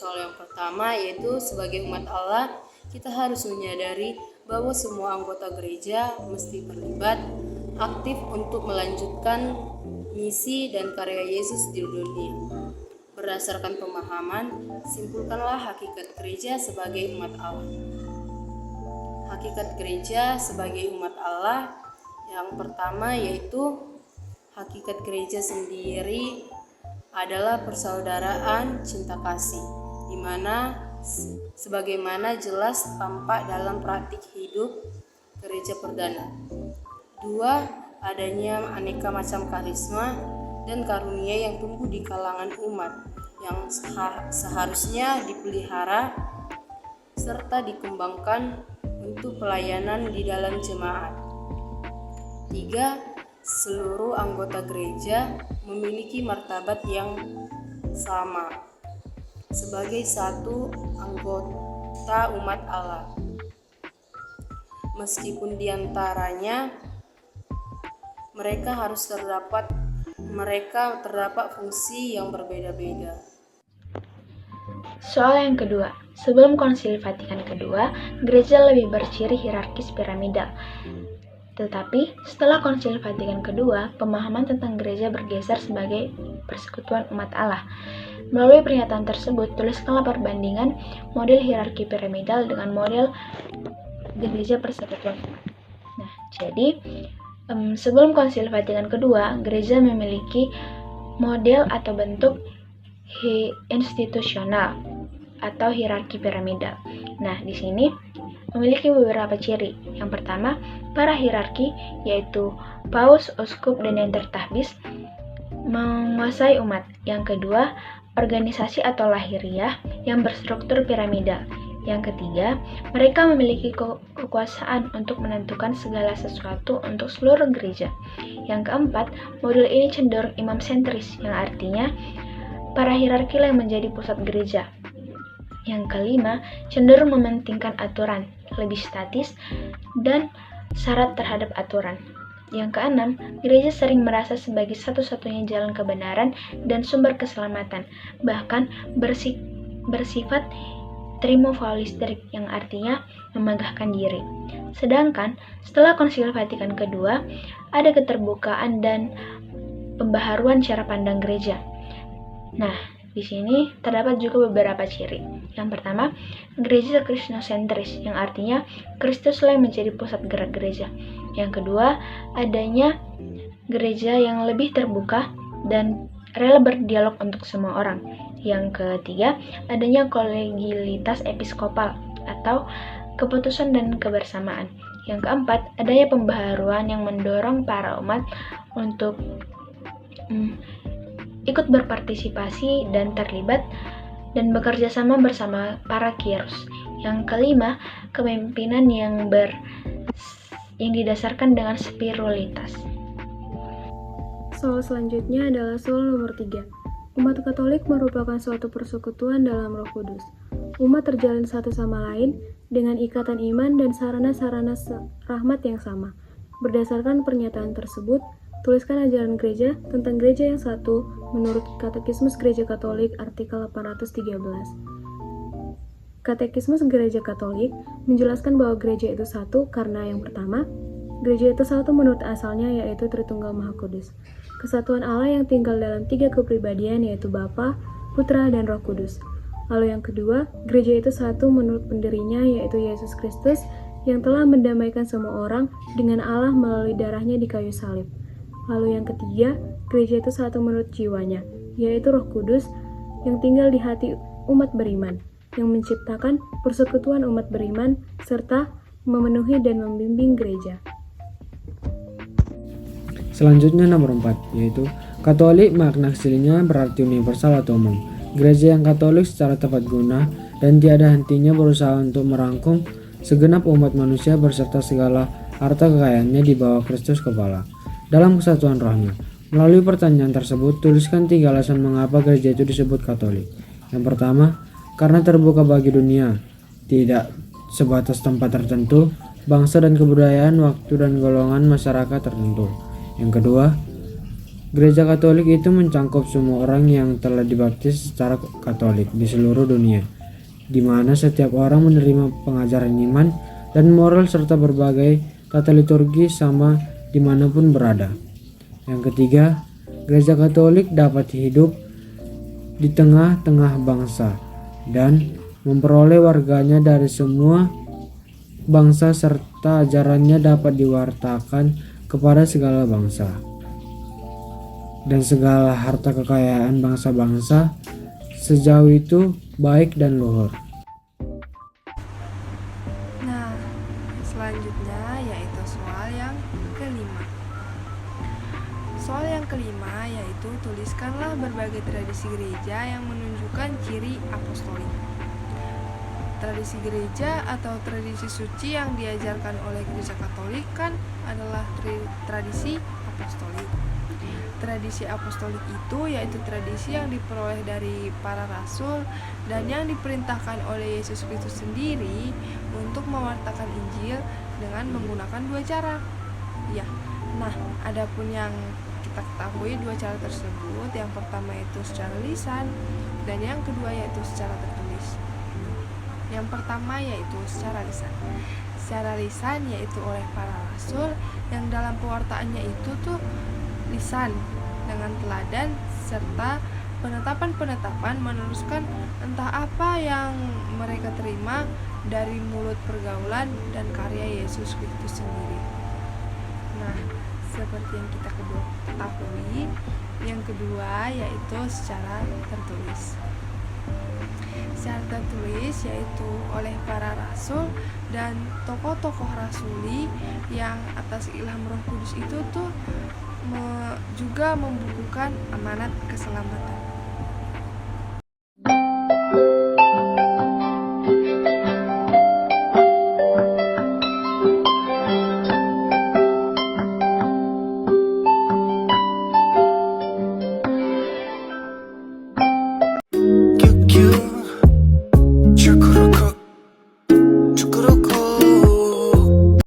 soal yang pertama, yaitu sebagai umat Allah, kita harus menyadari bahwa semua anggota gereja mesti terlibat aktif untuk melanjutkan misi dan karya Yesus di dunia. Berdasarkan pemahaman, simpulkanlah hakikat gereja sebagai umat Allah. Hakikat gereja sebagai umat Allah yang pertama yaitu hakikat gereja sendiri adalah persaudaraan cinta kasih, di mana sebagaimana jelas tampak dalam praktik hidup gereja perdana. 2. Adanya aneka macam karisma dan karunia yang tumbuh di kalangan umat yang seharusnya dipelihara serta dikembangkan untuk pelayanan di dalam jemaat. 3. Seluruh anggota gereja memiliki martabat yang sama sebagai satu anggota umat Allah, meskipun diantaranya mereka terdapat fungsi yang berbeda-beda. Soal yang kedua, sebelum Konsili Vatikan kedua, gereja lebih berciri hierarkis piramidal. Tetapi setelah Konsili Vatikan kedua, pemahaman tentang gereja bergeser sebagai persekutuan umat Allah. Melalui pernyataan tersebut, tuliskanlah perbandingan model hierarki piramidal dengan model gereja persekutuan umat. Nah, jadi sebelum Konsili Vatikan kedua, gereja memiliki model atau bentuk institusional atau hierarki piramidal. Nah, di sini memiliki beberapa ciri. Yang pertama, para hierarki yaitu paus, uskup, dan yang tertahbis menguasai umat. Yang kedua, organisasi atau lahiriah yang berstruktur piramidal. Yang ketiga, mereka memiliki kekuasaan untuk menentukan segala sesuatu untuk seluruh gereja. Yang keempat, model ini cenderung imam sentris, yang artinya para hierarki yang menjadi pusat gereja. Yang kelima, cenderung mementingkan aturan, lebih statis, dan syarat terhadap aturan. Yang keenam, gereja sering merasa sebagai satu-satunya jalan kebenaran dan sumber keselamatan, bahkan bersifat triumfalistik, yang artinya memegahkan diri. Sedangkan setelah Konsili Vatikan kedua, ada keterbukaan dan pembaharuan cara pandang gereja. Nah, di sini terdapat juga beberapa ciri. Yang pertama, gereja kristosentris, yang artinya Kristuslah yang menjadi pusat gerak gereja. Yang kedua, adanya gereja yang lebih terbuka dan rela berdialog untuk semua orang. Yang ketiga, adanya kolegialitas episkopal atau keputusan dan kebersamaan. Yang keempat, adanya pembaharuan yang mendorong para umat untuk ikut berpartisipasi dan terlibat dan bekerja sama bersama para kiros. Yang kelima, kepemimpinan yang didasarkan dengan spiritualitas. Soal selanjutnya adalah soal nomor 3. Umat Katolik merupakan suatu persekutuan dalam Roh Kudus. Umat terjalin satu sama lain dengan ikatan iman dan sarana-sarana rahmat yang sama. Berdasarkan pernyataan tersebut, tuliskan ajaran gereja tentang gereja yang satu menurut Katekismus Gereja Katolik artikel 813. Katekismus Gereja Katolik menjelaskan bahwa gereja itu satu karena yang pertama, gereja itu satu menurut asalnya yaitu Tritunggal Maha Kudus. Kesatuan Allah yang tinggal dalam 3 kepribadian yaitu Bapa, Putra, dan Roh Kudus. Lalu yang kedua, gereja itu satu menurut pendirinya yaitu Yesus Kristus yang telah mendamaikan semua orang dengan Allah melalui darahnya di kayu salib. Lalu yang ketiga, gereja itu satu menurut jiwanya, yaitu Roh Kudus yang tinggal di hati umat beriman, yang menciptakan persekutuan umat beriman, serta memenuhi dan membimbing gereja. Selanjutnya nomor 4, yaitu Katolik makna aslinya berarti universal atau umum. Gereja yang Katolik secara tepat guna dan tiada hentinya berusaha untuk merangkum segenap umat manusia berserta segala harta kekayaannya di bawah Kristus Kepala dalam kesatuan rohnya. Melalui pertanyaan tersebut, tuliskan 3 alasan mengapa gereja itu disebut Katolik. Yang pertama, karena terbuka bagi dunia, tidak sebatas tempat tertentu, bangsa dan kebudayaan, waktu dan golongan masyarakat tertentu. Yang kedua, Gereja Katolik itu mencangkup semua orang yang telah dibaptis secara Katolik di seluruh dunia, di mana setiap orang menerima pengajaran iman dan moral serta berbagai tata liturgi sama dimanapun berada. Yang ketiga, Gereja Katolik dapat hidup di tengah-tengah bangsa dan memperoleh warganya dari semua bangsa serta ajarannya dapat diwartakan kepada segala bangsa dan segala harta kekayaan bangsa-bangsa sejauh itu baik dan luhur. Nah, selanjutnya yaitu soal yang kelima. Soal yang kelima yaitu tuliskanlah berbagai tradisi gereja yang menunjukkan ciri apostolik. Tradisi gereja atau tradisi suci yang diajarkan oleh Gereja Katolik kan adalah tradisi apostolik. Tradisi apostolik itu yaitu tradisi yang diperoleh dari para rasul dan yang diperintahkan oleh Yesus Kristus sendiri untuk mewartakan Injil dengan menggunakan dua cara. Ya, nah, adapun yang kita ketahui dua cara tersebut, yang pertama itu secara lisan dan yang kedua yaitu secara tertulis. Yang pertama yaitu secara lisan. Secara lisan yaitu oleh para rasul yang dalam pewartaannya itu tuh lisan dengan teladan serta penetapan-penetapan meneruskan entah apa yang mereka terima dari mulut pergaulan dan karya Yesus Kristus sendiri. Nah, seperti yang kita ketahui, yang kedua yaitu secara tertulis. Secara tertulis yaitu oleh para rasul dan tokoh-tokoh rasuli yang atas ilham Roh Kudus itu tuh juga membukukan amanat keselamatan.